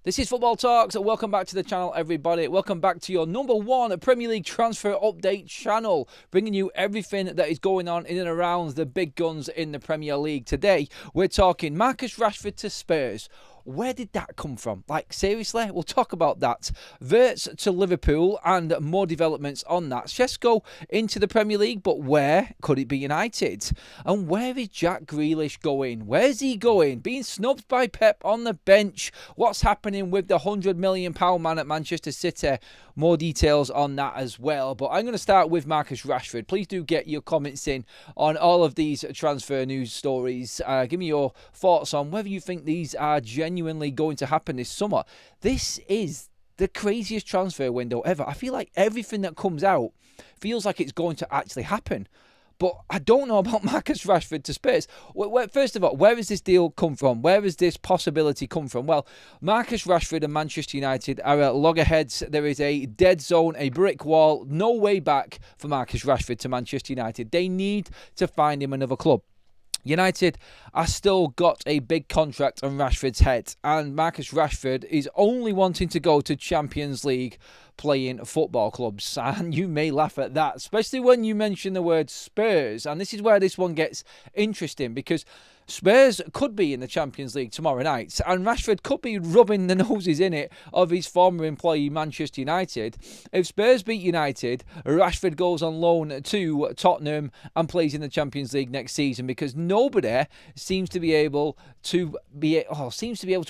This is Football Talks. Welcome back to the channel, everybody. Welcome back to your number one Premier League transfer update channel, bringing you everything that is going on in and around the big guns in the Premier League. Today, we're talking Marcus Rashford to Spurs. Where did that come from? Like, seriously? We'll talk about that. Wirtz to Liverpool and more developments on that. Cesco into the Premier League, but where could it be United? And where is Jack Grealish going? Where's he going? Being snubbed by Pep on the bench. What's happening with the £100 million man at Manchester City? More details on that as well. But I'm going to start with Marcus Rashford. Please do get your comments in on all of these transfer news stories. Give me your thoughts on whether you think these are genuinely going to happen this summer. This is the craziest transfer window ever. I feel like everything that comes out feels like it's going to actually happen. But I don't know about Marcus Rashford to Spurs. First of all, where has this deal come from? Where has this possibility come from? Well, Marcus Rashford and Manchester United are at loggerheads. There is a dead zone, a brick wall. No way back for Marcus Rashford to Manchester United. They need to find him another club. United are still got a big contract on Rashford's head, and Marcus Rashford is only wanting to go to Champions League playing football clubs. And you may laugh at that, especially when you mention the word Spurs. And this is where this one gets interesting, because Spurs could be in the Champions League tomorrow night, and Rashford could be rubbing the noses in it of his former employee Manchester United. If Spurs beat United, Rashford goes on loan to Tottenham and plays in the Champions League next season, because nobody seems to be able to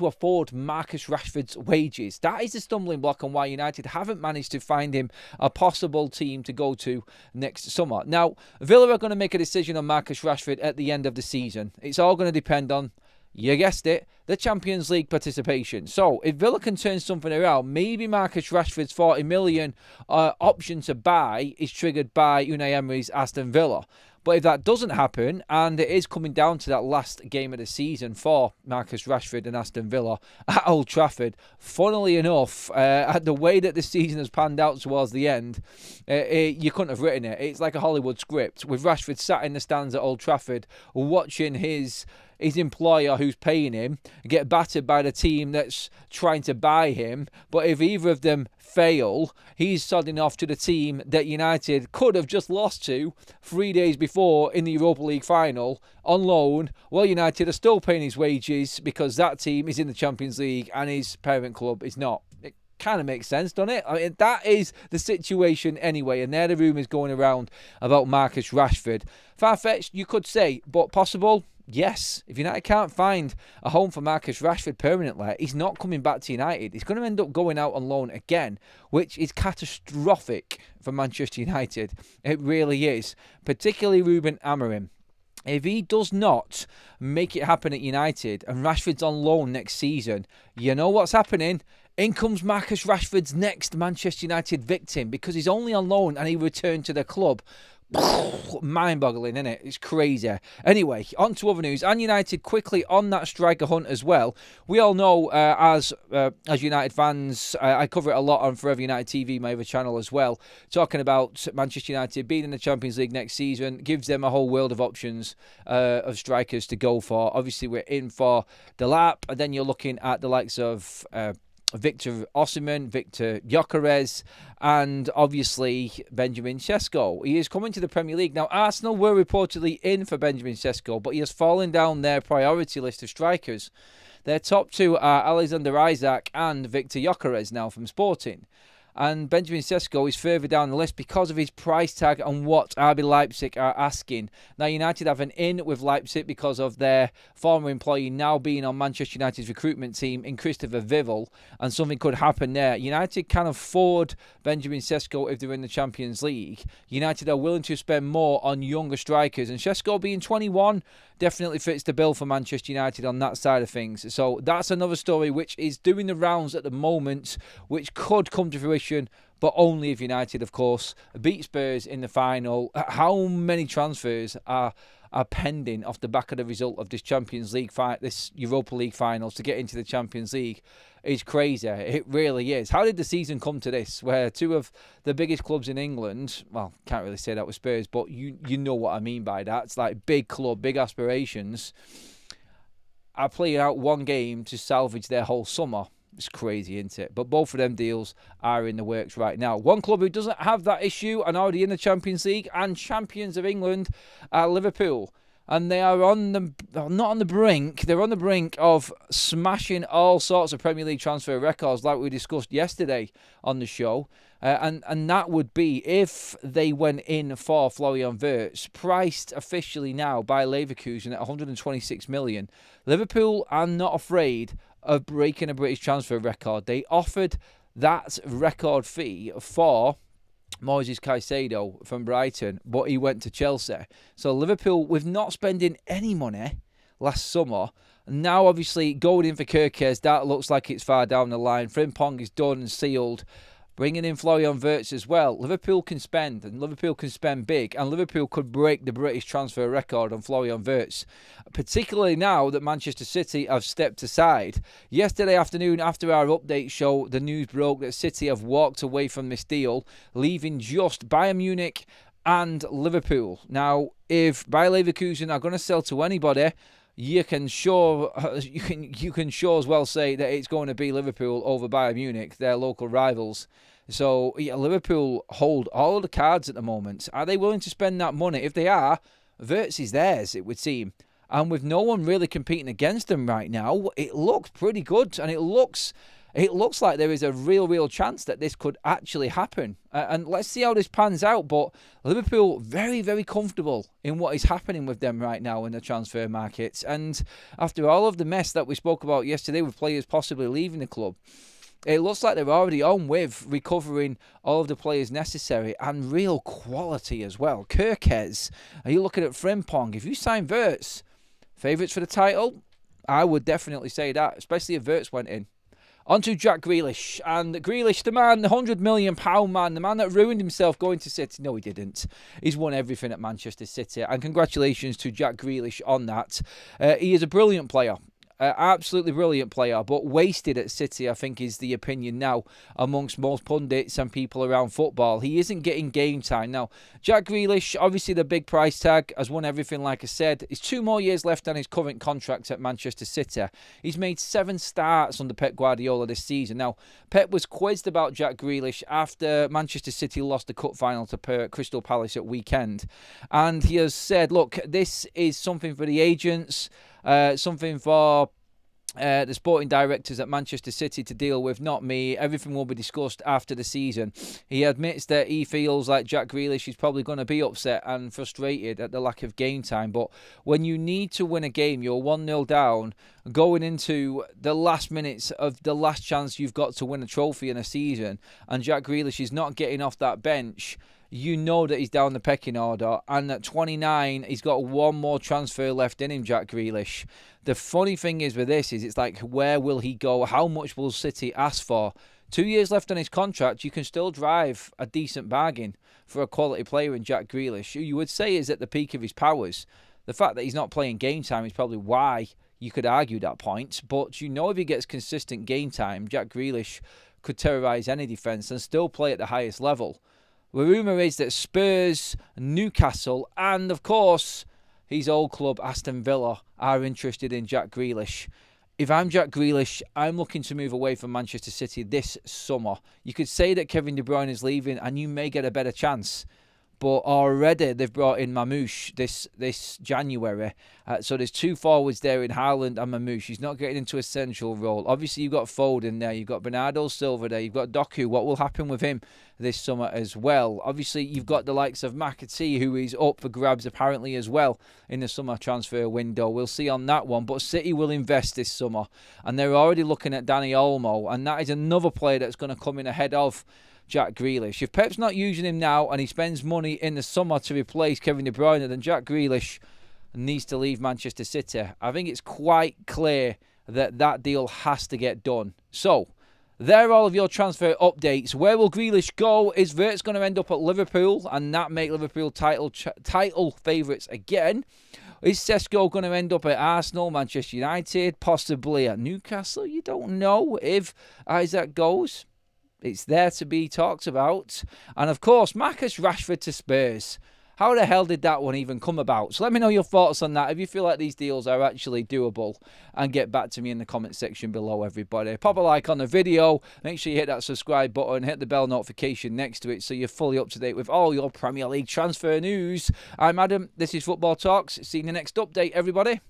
afford Marcus Rashford's wages. That is the stumbling block on why United haven't managed to find him a possible team to go to next summer. Now, Villa are going to make a decision on Marcus Rashford at the end of the season. It's all going to depend on, you guessed it, the Champions League participation. So if Villa can turn something around, maybe Marcus Rashford's 40 million option to buy is triggered by Unai Emery's Aston Villa. But if that doesn't happen, and it is coming down to that last game of the season for Marcus Rashford and Aston Villa at Old Trafford, funnily enough, the way that the season has panned out towards the end, you couldn't have written it. It's like a Hollywood script, with Rashford sat in the stands at Old Trafford watching his employer, who's paying him, get battered by the team that's trying to buy him. But if either of them fail, he's sodding off to the team that United could have just lost to 3 days before in the Europa League final on loan. Well, United are still paying his wages because that team is in the Champions League and his parent club is not. It kind of makes sense, doesn't it? I mean, that is the situation anyway, and there the rumours going around about Marcus Rashford. Far-fetched, you could say, but possible? Yes. If United can't find a home for Marcus Rashford permanently, he's not coming back to United. He's going to end up going out on loan again, which is catastrophic for Manchester United. It really is. Particularly Ruben Amorim. If he does not make it happen at United and Rashford's on loan next season, you know what's happening? In comes Marcus Rashford's next Manchester United victim, because he's only on loan and he returned to the club. Mind-boggling, isn't it? It's crazy. Anyway, on to other news. And United quickly on that striker hunt as well. We all know, as United fans, I cover it a lot on Forever United TV, my other channel as well, talking about Manchester United being in the Champions League next season. Gives them a whole world of options of strikers to go for. Obviously, we're in for Delap, and then you're looking at the likes of Victor Osimhen, Victor Gyökeres, and obviously Benjamin Cesco. He is coming to the Premier League. Now, Arsenal were reportedly in for Benjamin Cesco, but he has fallen down their priority list of strikers. Their top two are Alexander Isak and Victor Gyökeres now from Sporting. And Benjamin Cesco is further down the list because of his price tag and what RB Leipzig are asking. Now, United have an in with Leipzig because of their former employee now being on Manchester United's recruitment team in Christopher Vivel, and something could happen there. United can afford Benjamin Cesco if they're in the Champions League. United are willing to spend more on younger strikers, and Cesco being 21 definitely fits the bill for Manchester United on that side of things. So that's another story which is doing the rounds at the moment, which could come to fruition, but only if United, of course, beat Spurs in the final. How many transfers are pending off the back of the result of this Champions League fight, this Europa League finals to get into the Champions League? Is crazy. It really is. How did the season come to this, where two of the biggest clubs in England, well, can't really say that with Spurs, but you know what I mean by that. It's like big club, big aspirations, are playing out one game to salvage their whole summer. It's crazy, isn't it? But both of them deals are in the works right now. One club who doesn't have that issue and already in the Champions League and champions of England are Liverpool. And they are not on the brink, they're on the brink of smashing all sorts of Premier League transfer records like we discussed yesterday on the show. And that would be if they went in for Florian Wirtz, priced officially now by Leverkusen at 126 million. Liverpool are not afraid of breaking a British transfer record. They offered that record fee for Moises Caicedo from Brighton, but he went to Chelsea. So Liverpool, with not spending any money last summer, now obviously going in for Kerkez, that looks like it's far down the line. Frimpong is done and sealed. Bringing in Florian Wirtz as well. Liverpool can spend, and Liverpool can spend big, and Liverpool could break the British transfer record on Florian Wirtz, particularly now that Manchester City have stepped aside. Yesterday afternoon, after our update show, the news broke that City have walked away from this deal, leaving just Bayern Munich and Liverpool. Now, if Bayer Leverkusen are going to sell to anybody, you can sure as well say that it's going to be Liverpool over Bayern Munich, their local rivals. So yeah, Liverpool hold all of the cards at the moment. Are they willing to spend that money? If they are, Wirtz is theirs, it would seem. And with no one really competing against them right now, it looks pretty good, and it looks like there is a real chance that this could actually happen. And let's see how this pans out. But Liverpool, very, very comfortable in what is happening with them right now in the transfer markets. And after all of the mess that we spoke about yesterday with players possibly leaving the club, it looks like they're already on with recovering all of the players necessary and real quality as well. Kerkez, are you looking at Frimpong? If you sign Wirtz, favourites for the title? I would definitely say that, especially if Wirtz went in. On to Jack Grealish. And Grealish, the man, the £100 million man, the man that ruined himself going to City. No, he didn't. He's won everything at Manchester City. And congratulations to Jack Grealish on that. He is a brilliant player. Absolutely brilliant player, but wasted at City, I think, is the opinion now amongst most pundits and people around football. He isn't getting game time. Now, Jack Grealish, obviously the big price tag, has won everything, like I said. He's 2 more years left on his current contract at Manchester City. He's made 7 starts under Pep Guardiola this season. Now, Pep was quizzed about Jack Grealish after Manchester City lost the cup final to Crystal Palace at weekend. And he has said, look, this is something for the agents, something for the sporting directors at Manchester City to deal with, not me. Everything will be discussed after the season. He admits that he feels like Jack Grealish is probably going to be upset and frustrated at the lack of game time. But when you need to win a game, you're 1-0 down, going into the last minutes of the last chance you've got to win a trophy in a season, and Jack Grealish is not getting off that bench, you know that he's down the pecking order. And at 29, he's got 1 more transfer left in him, Jack Grealish. The funny thing is with this is it's like, where will he go? How much will City ask for? 2 years left on his contract. You can still drive a decent bargain for a quality player in Jack Grealish, who you would say is at the peak of his powers. The fact that he's not playing game time is probably why you could argue that point. But you know, if he gets consistent game time, Jack Grealish could terrorise any defence and still play at the highest level. The rumour is that Spurs, Newcastle, and of course his old club Aston Villa are interested in Jack Grealish. If I'm Jack Grealish, I'm looking to move away from Manchester City this summer. You could say that Kevin De Bruyne is leaving and you may get a better chance. But already they've brought in Mamouche this January. So there's 2 forwards there in Haaland and Mamouche. He's not getting into a central role. Obviously, you've got Foden there. You've got Bernardo Silva there. You've got Doku. What will happen with him this summer as well? Obviously, you've got the likes of McAtee, who is up for grabs apparently as well in the summer transfer window. We'll see on that one. But City will invest this summer. And they're already looking at Dani Olmo. And that is another player that's going to come in ahead of Jack Grealish. If Pep's not using him now and he spends money in the summer to replace Kevin De Bruyne, then Jack Grealish needs to leave Manchester City. I think it's quite clear that that deal has to get done. So, there are all of your transfer updates. Where will Grealish go? Is Wirtz going to end up at Liverpool and that make Liverpool title favourites again? Is Cesco going to end up at Arsenal, Manchester United, possibly at Newcastle? You don't know if Isaac goes. It's there to be talked about. And of course, Marcus Rashford to Spurs. How the hell did that one even come about? So let me know your thoughts on that. If you feel like these deals are actually doable, and get back to me in the comment section below, everybody. Pop a like on the video. Make sure you hit that subscribe button. Hit the bell notification next to it so you're fully up to date with all your Premier League transfer news. I'm Adam. This is Football Talks. See you in the next update, everybody.